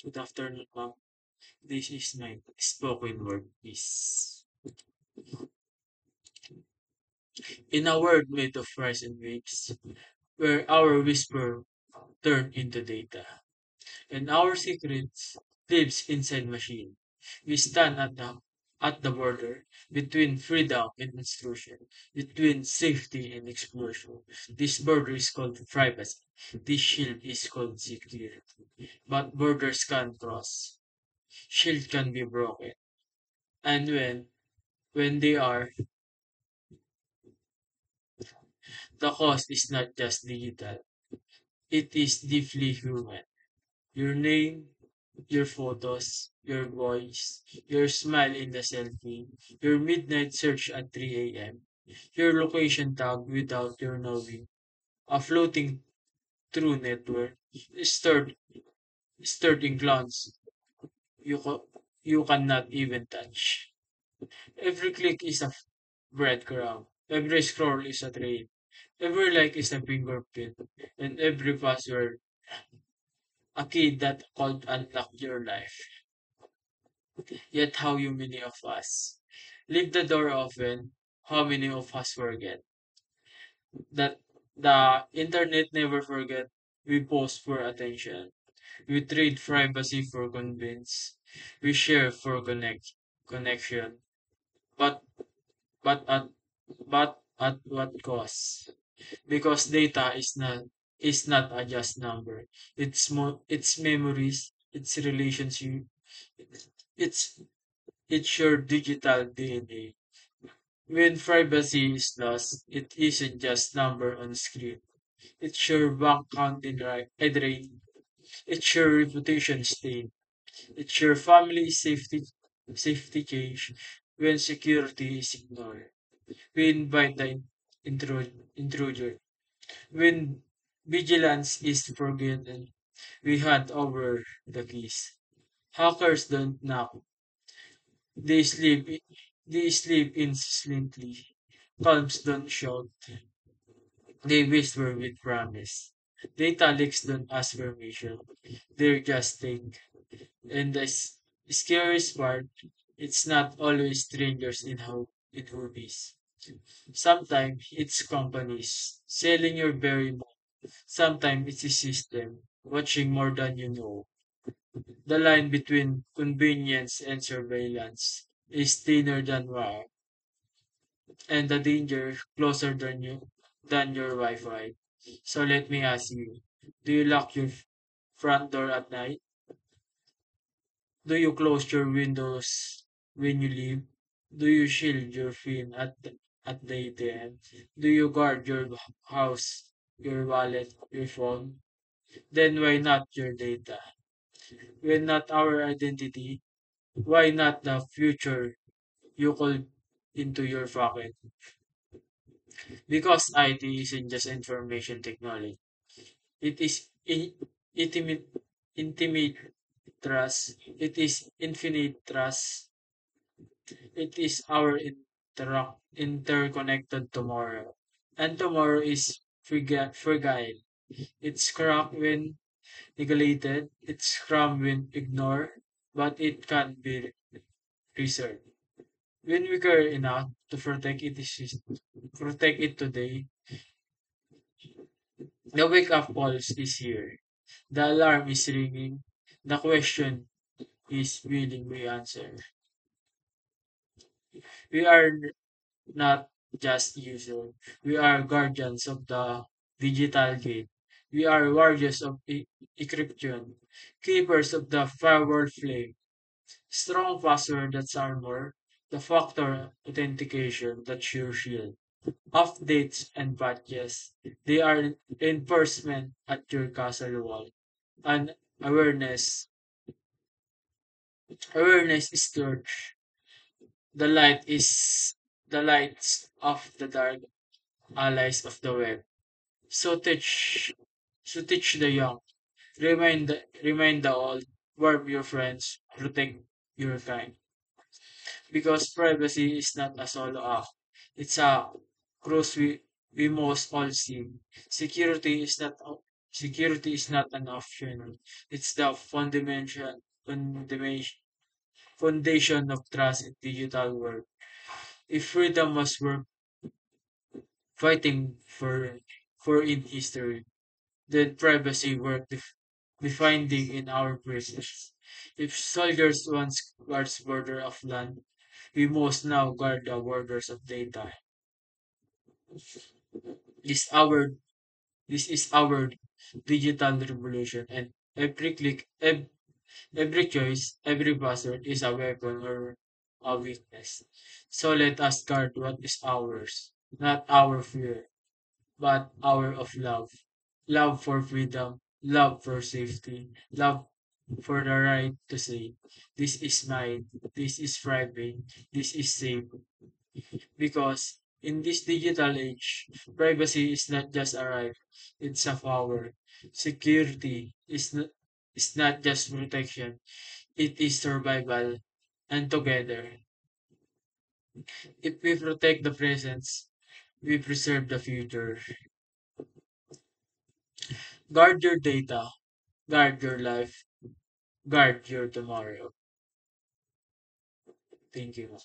Good afternoon, ma'am. This is my spoken word piece. In a world made of rice and waves, where our whisper turned into data, and our secrets lives inside machine, we stand at the border between freedom and intrusion, between safety and explosion. This border is called privacy. This shield is called security. But borders can cross. Shield can be broken. And when they are, the cost is not just digital, it is deeply human. Your name, your photos, your voice, your smile in the selfie, your midnight search at 3 a.m., your location tag without your knowing, a floating true network, stirred, stirred in clouds you cannot even touch. Every click is a breadcrumb, every scroll is a trail, every like is a fingerprint, and every password a key that could unlock your life. Yet how many of us leave the door open? How many of us forget that the internet never forget? We pause for attention. We trade privacy for convenience. We share for connection. But but at but at what cost? Because data is not a just number. It's memories, it's relationship, it's it's your digital DNA. When privacy is lost, it isn't just number on screen. It's your bank account drain. It's your reputation stain. It's your family safety change when security is ignored. We invite the intruder. When vigilance is forgotten, we hand over the keys. Hackers don't knock. They sleep. They sleep instantly. Calms don't shout. They whisper with promise. Data leaks don't ask permission. They just think. And the scariest part, it's not always strangers in hobbies. Sometimes it's companies selling your very moment. Sometimes it's a system watching more than you know. The line between convenience and surveillance is thinner than wire, and the danger closer than your Wi-Fi. So let me ask you, do you lock your front door at night? Do you close your windows when you leave? Do you shield your phone at the ATM? Do you guard your house, your wallet, your phone? Then why not your data? When not our identity, why not the future you call into your pocket? Because IT isn't just information technology. It is intimate, intimate trust. It is infinite trust. It is our interconnected tomorrow. And tomorrow is fragile. It's cracked when neglected. It's cramped when ignored. But it can be preserved. When we care enough to protect it today, the wake up pulse is here. The alarm is ringing. The question is willing we answer. We are not just users. We are guardians of the digital gate. We are warriors of encryption, keepers of the firewall flame, strong password that's armor, the factor authentication that's your shield. Updates and patches, they are enforcement at your castle wall. And awareness is torch. The light is the lights of the dark allies of the web. So teach the young, remind the old, warm your friends, protect your kind. Because privacy is not a solo act. It's a cross we must all see. Security is not Security is not an option. It's the foundation of trust in digital world. If freedom was worth fighting for in history, then privacy worth defending in our presence. If soldiers once guards border of land, we must now guard the borders of data. This our this is our digital revolution, and every choice, every buzzword is a weapon or a weakness. So let us guard what is ours, not our fear, but our of love. Love for freedom, love for safety, love for the right to say, this is mine, this is private, this is safe. Because in this digital age, privacy is not just a right, it's a power. Security is not just protection, it is survival. And together, if we protect the present, we preserve the future. Guard your data, guard your life, guard your tomorrow. Thank you.